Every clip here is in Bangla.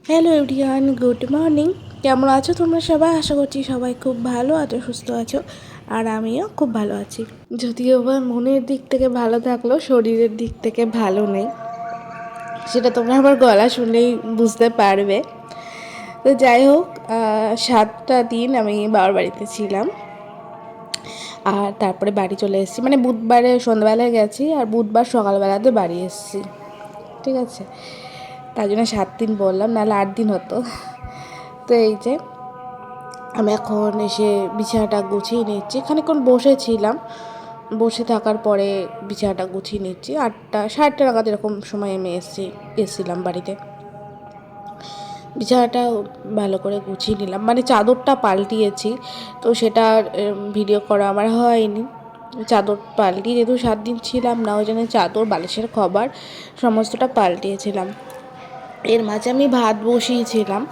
Hello everyone, good morning. কেমন আছো তোমরা সবাই? আশা করছি সবাই খুব ভালো আছো, সুস্থ আছো, আর আমিও খুব ভালো আছি। যদিও বা মনের দিক থেকে ভালো থাকলেও শরীরের দিক থেকে ভালো নেই, সেটা তোমরা আমার গলা শুনলেই বুঝতে পারবে। তো যাই হোক, 7টা দিন আমি বাবার বাড়িতে ছিলাম, আর তারপরে বাড়ি চলে এসেছি। মানে বুধবারে সন্ধ্যাবেলায় গেছি আর বুধবার সকালবেলাতে বাড়ি এসেছি, ঠিক আছে? তাই জন্য 7 দিন বললাম, নাহলে 8 দিন হতো। তো এই যে আমি এখন এসে বিছানাটা গুছিয়ে নিচ্ছি। খানিকক্ষণ বসেছিলাম, বসে থাকার পরে বিছানাটা গুছিয়ে নিচ্ছি। 8টা, 8:30 নাগাদ এরকম সময় আমি এসেছিলাম বাড়িতে। বিছানাটা ভালো করে গুছিয়ে নিলাম, মানে চাদরটা পাল্টিয়েছি, তো সেটা ভিডিও করা আমার হয়নি। চাদর পাল্টিয়ে যেহেতু 7 দিন ছিলাম না, ওই জন্য চাদর বালিশের কভার সমস্তটা পাল্টিয়েছিলাম। এর মাঝে আমি ভাত বসিয়েছিলাম,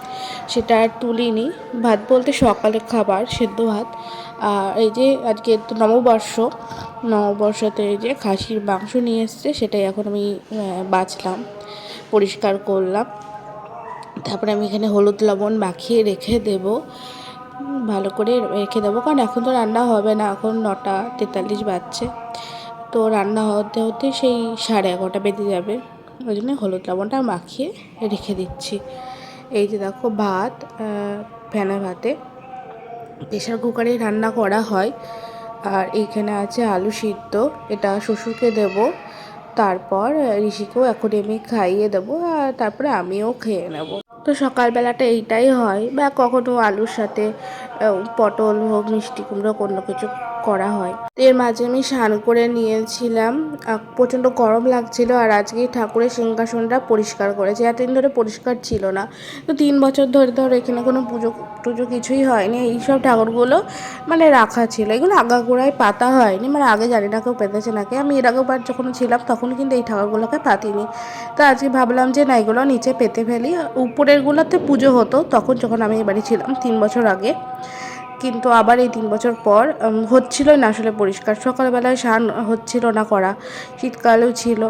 সেটা আর তুলিনি। ভাত বলতে সকালের খাবার, সেদ্ধ ভাত। আর এই যে আজকে তো নববর্ষতে এই যে খাসির মাংস নিয়ে এসছে, সেটাই এখন আমি বাছলাম, পরিষ্কার করলাম। তারপরে আমি এখানে হলুদ লবণ মাখিয়ে রেখে দেবো, ভালো করে রেখে দেবো, কারণ এখন তো রান্না হবে না, এখন 9:43 বাজছে। তো রান্না হতে হতে সেই 11:30 বেজে যাবে, ওই জন্য হলুদ লবণটা মাখিয়ে রেখে দিচ্ছি। এই যে দেখো ভাত, ফেনা ভাতে প্রেশার কুকারে রান্না করা হয়। আর এইখানে আছে আলু সিদ্ধ, এটা শ্বশুরকে দেব, তারপর ঋষিকেও এখন আমি খাইয়ে দেবো, আর তারপরে আমিও খেয়ে নেব। তো সকালবেলাটা এইটাই হয়, বা কখনো আলুর সাথে পটল হোক, মিষ্টি কুমড়ো, কোনো কিছু করা হয়। এর মাঝে আমি স্নান করে নিয়েছিলাম, প্রচণ্ড গরম লাগছিল। আর আজকে ঠাকুরের সিংহাসনটা পরিষ্কার করেছি, এতদিন ধরে পরিষ্কার ছিল না। তো 3 বছর ধরে এখানে কোনো পুজো টুজো কিছুই হয়নি। এইসব ঠাকুরগুলো মানে রাখা ছিল, এগুলো আগাগোড়ায় পাতা হয়নি, মানে আগে জানি না কেউ পেতেছে নাকি। আমি এর আগেবার যখন ছিলাম তখন কিন্তু এই ঠাকুরগুলোকে পাতিনি। তো আজকে ভাবলাম যে না, এগুলো নিচে পেতে ফেলি। উপরেরগুলোতে পুজো হতো তখন, যখন আমি এবারে ছিলাম 3 বছর আগে। কিন্তু আবার এই 3 বছর পর হচ্ছিল না আসলে পরিষ্কার। সকালবেলায় স্নান হচ্ছিল না করা, শীতকালেও ছিল,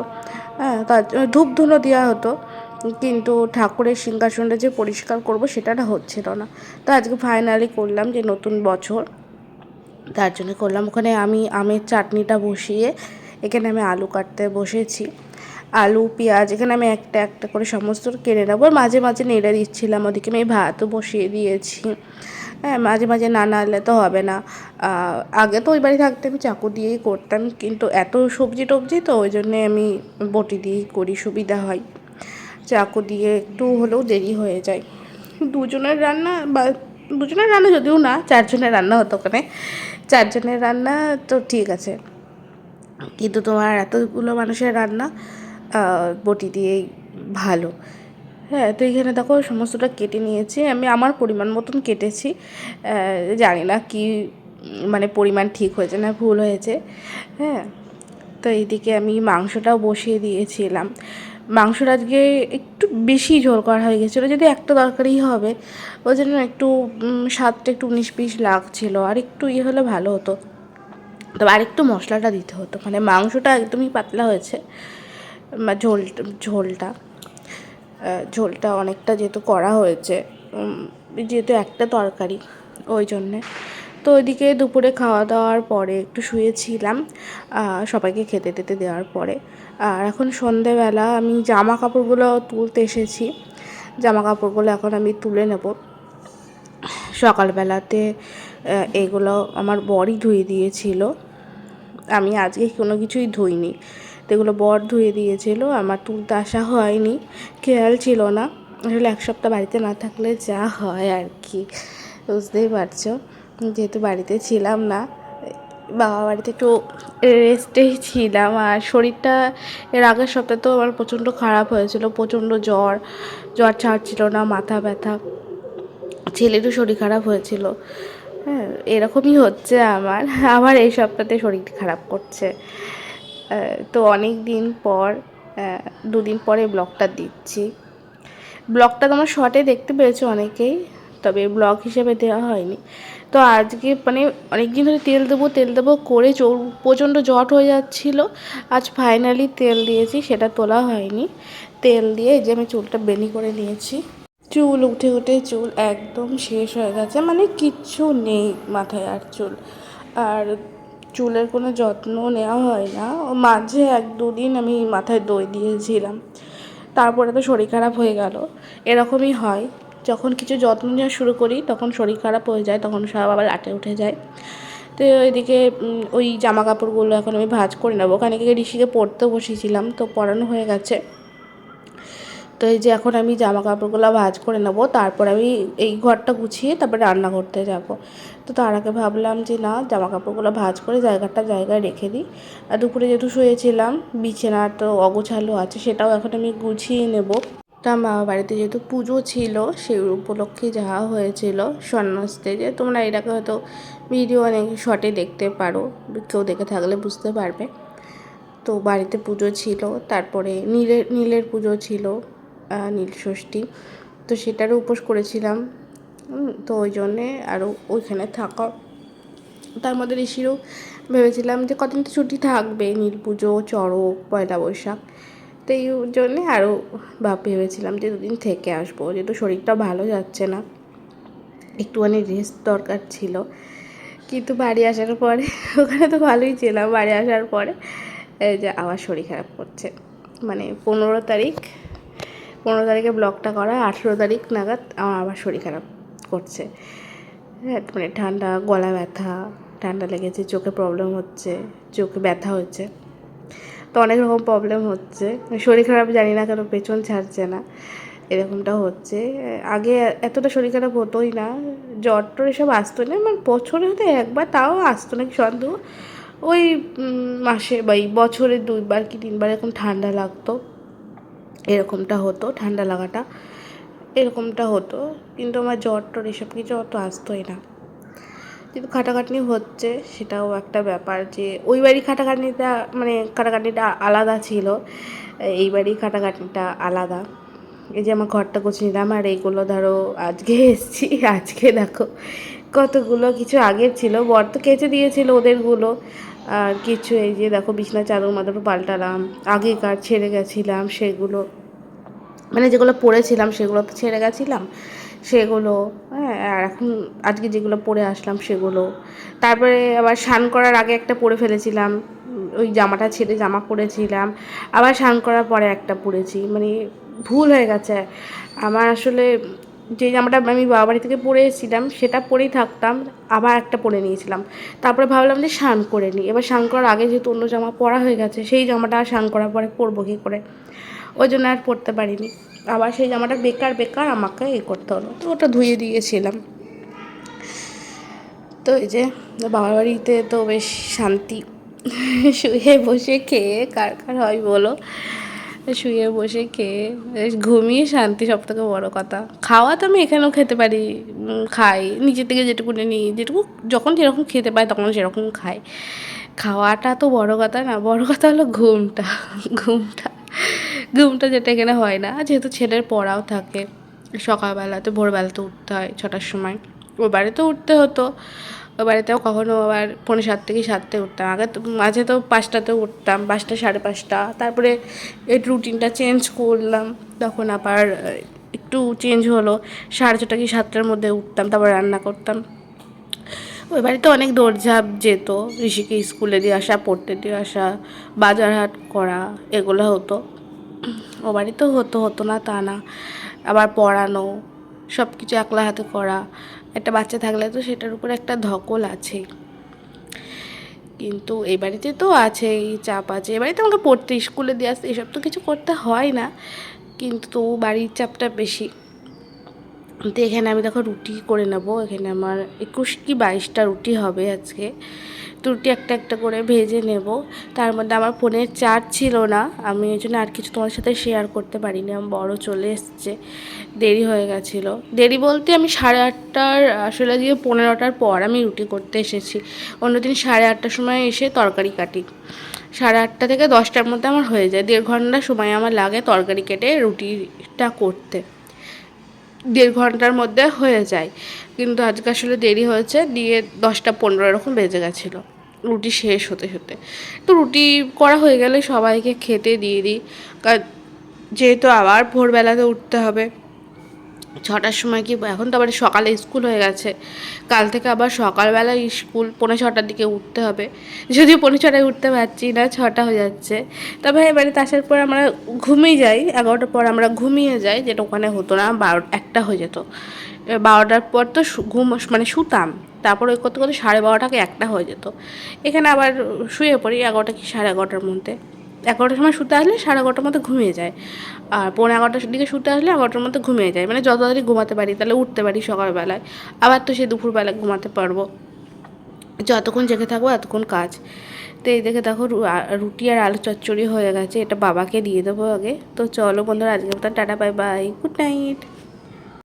হ্যাঁ, তার ধূপ ধুনো দেওয়া হতো, কিন্তু ঠাকুরের সিংহাসনটা যে পরিষ্কার করব সেটা না হচ্ছিল না। তো আজকে ফাইনালি করলাম, যে নতুন বছর, তার জন্য করলাম। ওখানে আমি আমের চাটনিটা বসিয়ে এখানে আমি আলু কাটতে বসেছি। আলু পেঁয়াজ এখানে আমি একটা একটা করে সমস্ত কেটে নেবো, মাঝে মাঝে নেড়ে দিচ্ছিলাম। ওদিকে আমি ভাতও বসিয়ে দিয়েছি। হ্যাঁ, মাঝে মাঝে না নাড়লে তো হবে না। আগে তো ওই বাড়ি থাকতে আমি চাকু দিয়েই করতাম, কিন্তু এত সবজি টবজি তো ওই জন্যে আমি বটি দিয়েই করি, সুবিধা হয়। চাকু দিয়ে একটু হলেও দেরি হয়ে যায়। দুজনের রান্না, বা দুজনের রান্না যদিও না, 4 জনের রান্না হতো ওখানে। 4 জনের রান্না তো ঠিক আছে, কিন্তু তোমার এতগুলো মানুষের রান্না বটি দিয়েই ভালো। হ্যাঁ, তো এইখানে দেখো সমস্তটা কেটে নিয়েছি আমি, আমার পরিমাণ মতন কেটেছি। জানি না কি মানে পরিমাণ ঠিক হয়েছে না ভুল হয়েছে। হ্যাঁ, তো এইদিকে আমি মাংসটাও বসিয়ে দিয়েছিলাম। মাংসটা আজকে একটু বেশি ঝোল করা হয়ে গেছিলো, যদি একটা তরকারি হবে ওই জন্য একটু স্বাদটা একটু 19-20 লাগছিলো। আর একটু হলে ভালো হতো, তবে আরেকটু মশলাটা দিতে হতো। মানে মাংসটা একদমই পাতলা হয়েছে, বা ঝোলটা ঝোলটা অনেকটা যেহেতু করা হয়েছে, যেহেতু একটা তরকারি, ওই জন্যে। তো ওইদিকে দুপুরে খাওয়া দাওয়ার পরে একটু শুয়েছিলাম, সবাইকে খেতে টেতে দেওয়ার পরে। আর এখন সন্ধেবেলা আমি জামা কাপড়গুলো তুলতে এসেছি, জামা কাপড়গুলো এখন আমি তুলে নেব। সকালবেলাতে এগুলো আমার বরই ধুয়ে দিয়েছিল, আমি আজকে কোনো কিছুই ধুইনি। তো এগুলো বর ধুয়ে দিয়েছিল, আমার তুলতে আসা হয়নি, খেয়াল ছিল না। আসলে 1 সপ্তাহ বাড়িতে না থাকলে যা হয় আর কি, বুঝতেই পারছো। যেহেতু বাড়িতে ছিলাম না, বাবা বাড়িতে একটু রেস্টেই ছিলাম। আর শরীরটা এর আগের সপ্তাহে তো আমার প্রচণ্ড খারাপ হয়েছিল, প্রচণ্ড জ্বর ছাড়ছিল না, মাথা ব্যথা, ছেলেরও শরীর খারাপ হয়েছিল। হ্যাঁ, এরকমই হচ্ছে আমার এই সপ্তাহতে শরীর খারাপ করছে। তো অনেক দিন পর, 2 দিন পরে ব্লগটা দিচ্ছি। ব্লগটা তোমার শর্টে দেখতে পেয়েছো অনেকেই, তবে ব্লগ হিসেবে দেওয়া হয়নি। তো আজকে মানে অনেক দিন ধরে তেল দেবো করে প্রচণ্ড জট হয়ে যাচ্ছিল। আজ ফাইনালি তেল দিয়েছি, সেটা তোলা হয়নি। তেল দিয়ে এই যে আমি চুলটা বেনি করে নিয়েছি। চুল উঠে উঠে চুল একদম শেষ হয়ে গেছে, মানে কিচ্ছু নেই মাথায় আর চুল। আর চুলের কোনো যত্ন নেওয়া হয় না। মাঝে 1-2 দিন আমি মাথায় দই দিয়েছিলাম, তারপরে তো শরীর খারাপ হয়ে গেল। এরকমই হয়, যখন কিছু যত্ন নেওয়া শুরু করি তখন শরীর খারাপ হয়ে যায়, তখন সব আবার লাটে উঠে যায়। তো ওইদিকে ওই জামা কাপড়গুলো এখন আমি ভাঁজ করে নেবো। ওখানে গিয়ে ঋষিকে পড়তেও বসেছিলাম, তো পড়ানো হয়ে গেছে। তো এই যে এখন আমি জামা কাপড়গুলো ভাঁজ করে নেবো, তারপর আমি এই ঘরটা গুছিয়ে তারপরে রান্না করতে যাব। তো তার আগে ভাবলাম যে না, জামা কাপড়গুলো ভাঁজ করে জায়গায় রেখে দিই। আর দুপুরে যেহেতু শুয়েছিলাম, বিছানা তো অগোছালো আছে, সেটাও এখন আমি গুছিয়ে নেব। তা মামা বাড়িতে যেহেতু পুজো ছিল, সেই উপলক্ষে যাওয়া হয়েছিল সন্ন্যাসতে। তোমরা এটাকে হয়তো ভিডিও অনেক শর্টে দেখতে পারো, কেউ দেখে থাকলে বুঝতে পারবে। তো বাড়িতে পুজো ছিল, তারপরে নীলের পুজো ছিল, নীল ষষ্ঠী। তো সেটারও উপোস করেছিলাম। তো ওই জন্যে আরও ওইখানে থাকা, তার মধ্যে ঋষিরও ভেবেছিলাম যে কদিন তো ছুটি থাকবে, নীল পুজো, চড়ক, পয়লা বৈশাখ। তো এই জন্যে আরও ভেবেছিলাম যে 2 দিন থেকে আসবো, যেহেতু শরীরটা ভালো যাচ্ছে না, একটুখানি রেস্ট দরকার ছিল। কিন্তু বাড়ি আসার পরে ওখানে তো ভালোই ছিলাম, বাড়ি আসার পরে এই যে আবার শরীর খারাপ করছে। মানে 15 তারিখে ব্লগটা করা, 18 তারিখ নাগাদ আমার আবার শরীর খারাপ করছে। হ্যাঁ, মানে ঠান্ডা, গলা ব্যথা, ঠান্ডা লেগেছে, চোখে প্রবলেম হচ্ছে, চোখে ব্যথা হচ্ছে, তো অনেক রকম প্রবলেম হচ্ছে। শরীর খারাপ জানি না কেন পেছন ছাড়ছে না, এরকমটা হচ্ছে। আগে এতটা শরীর খারাপ হতোই না, জ্বর টর এসব আসতো না, মানে বছরে হয়তো একবার, তাও আসতো না কি সন্দেহ। ওই মাসে বা বছরে 2বার কি 3বার এরকম ঠান্ডা লাগতো, এরকমটা হতো, ঠান্ডা লাগাটা এরকমটা হতো। কিন্তু আমার জ্বর টর এসব কিছু অত আসতোই না। কিন্তু খাটাখাটনি হচ্ছে, সেটাও একটা ব্যাপার, যে ওই বাড়ি খাটাখাটনিটা আলাদা ছিল, এই বাড়ি খাটাখাটনিটা আলাদা। এই যে আমার ঘরটা গুছিয়ে নিলাম, আর এইগুলো ধরো আজকে এসছি, আজকে দেখো কতগুলো কিছু আগের ছিল, বর তো কেচে দিয়েছিল ওদেরগুলো, আর কিছু এই যে দেখো বিছনা চাদর মাদরও পাল্টালাম, আগেকার ছেড়ে গেছিলাম সেগুলো, মানে যেগুলো পরেছিলাম সেগুলো তো ছেড়ে গেছিলাম সেগুলো, হ্যাঁ। আর এখন আজকে যেগুলো পরে আসলাম সেগুলো, তারপরে আবার স্নান করার আগে একটা পরে ফেলেছিলাম, ওই জামাটা ছেড়ে জামা পরেছিলাম, আবার স্নান করার পরে একটা পরেছি, মানে ভুল হয়ে গেছে আমার। আসলে যে জামাটা আমি বাবা বাড়ি থেকে পরে এসেছিলাম সেটা পরেই থাকতাম, আবার একটা পরে নিয়েছিলাম। তারপরে ভাবলাম যে স্নান করে নিই, এবার স্নান করার আগে যেহেতু অন্য জামা পরা হয়ে গেছে, সেই জামাটা স্নান করার পরে পরবো কী করে, ওই জন্য আর পরতে পারিনি। আবার সেই জামাটা বেকার আমাকে করতে হলো, তো ওটা ধুয়ে দিয়েছিলাম। তো এই যে বাবার বাড়িতে তো বেশ শান্তি, শুয়ে বসে খেয়ে, কার কার হয় বলো, শুয়ে বসে খেয়ে বেশ ঘুমিয়ে শান্তি, সব থেকে বড়ো কথা। খাওয়া তো আমি এখানেও খেতে পারি, খাই নিজের থেকে যেটুকু নিই, যেটুকু যখন যেরকম খেতে পাই তখন সেরকম খাই। খাওয়াটা তো বড় কথা না, বড় কথা হলো ঘুমটা ঘুমটা যেটা এখানে হয় না, যেহেতু ছেলের পড়াও থাকে, সকালবেলাতে ভোরবেলাতে উঠতে হয় 6টার সময়। ওই বাড়িতেও উঠতে হতো, ওই বাড়িতেও কখনো আবার 6:45 থেকে 7টায় উঠতাম। আগে তো মাঝে তো 5টাতেও উঠতাম, 5টা 5:30, তারপরে এই রুটিনটা চেঞ্জ করলাম, তখন আবার একটু চেঞ্জ হলো, 6:30 কি 7টার মধ্যে উঠতাম, তারপর রান্না করতাম। ওই বাড়িতে অনেক দৌড়ঝাঁপ যেত, ঋষিকে স্কুলে দিয়ে আসা, পড়তে দিয়ে আসা, বাজার হাট করা, এগুলো হতো। ও বাড়িতেও হতো না তা না, আবার পড়ানো, সব কিছু একলা হাতে করা, একটা বাচ্চা থাকলে তো সেটার উপর একটা ধকল আছেই। কিন্তু এই বাড়িতে তো আছেই, চাপ আছে। এ বাড়িতে আমাকে পড়তে, স্কুলে দিয়ে আসতে, এসব তো কিছু করতে হয় না, কিন্তু বাড়ির চাপটা বেশি। তো এখানে আমি দেখো রুটি করে নেবো, এখানে আমার 21 কি 22টা রুটি হবে আজকে। তো রুটি একটা একটা করে ভেজে নেব। তার মধ্যে আমার ফোনের চার্জ ছিল না, আমি এই জন্য আর কিছু তোমার সাথে শেয়ার করতে পারিনি। আমার বড় চলে এসছে, দেরি হয়ে গেছিলো। দেরি বলতে আমি 8:30টার, আসলে দিয়ে 15টার পর আমি রুটি করতে এসেছি। অন্যদিন 8:30টার সময় এসে তরকারি কাটি, 8:30 থেকে 10টার মধ্যে আমার হয়ে যায়, 1.5 ঘন্টা সময় আমার লাগে তরকারি কেটে রুটিটা করতে, 1.5 ঘন্টার মধ্যে হয়ে যায়। কিন্তু আজকে আসলে দেরি হয়েছে, দিয়ে 10টা 15 এরকম বেজে গেছিলো রুটি শেষ হতে হতে। তো রুটি করা হয়ে গেলে সবাইকে খেতে দিয়ে দিই, যেহেতু আবার ভোরবেলাতে উঠতে হবে, ছটার সময় কি, এখন তো আবার সকালে স্কুল হয়ে গেছে, কাল থেকে আবার সকালবেলা স্কুল, 5:45টার দিকে উঠতে হবে। যদিও 5:45টায় উঠতে পারছি না, 6টা হয়ে যাচ্ছে। তবে বাড়িতে আসার পর আমরা ঘুমিয়ে যাই, 11টার পর আমরা ঘুমিয়ে যাই, যেটা ওখানে হতো না, 1টা হয়ে যেত। 12টার পর তো ঘুম মানে শুতাম, তারপর ওই করতে করতে 12:30টাকে 1টা হয়ে যেত। এখানে আবার শুয়ে পড়ি 11টা কি 11:30টার মধ্যে। 11টার সময় শুতে আসলে 11:30টার মধ্যে ঘুমিয়ে যায়, আর 11:45টার দিকে শুতে আসলে 11টার মধ্যে ঘুমিয়ে যায়। মানে যত তাড়াতাড়ি ঘুমাতে পারি তাহলে উঠতে পারি সকালবেলায়, আবার তো সে দুপুরবেলায় ঘুমাতে পারবো। যতক্ষণ জেগে থাকবো এতক্ষণ কাজ। তো এই দেখে দেখো রুটি আর আলু চচ্চড়ি হয়ে গেছে, এটা বাবাকে দিয়ে দেবো আগে। তো চলো বন্ধুরা, আজকে মতো tata, bye bye, good night.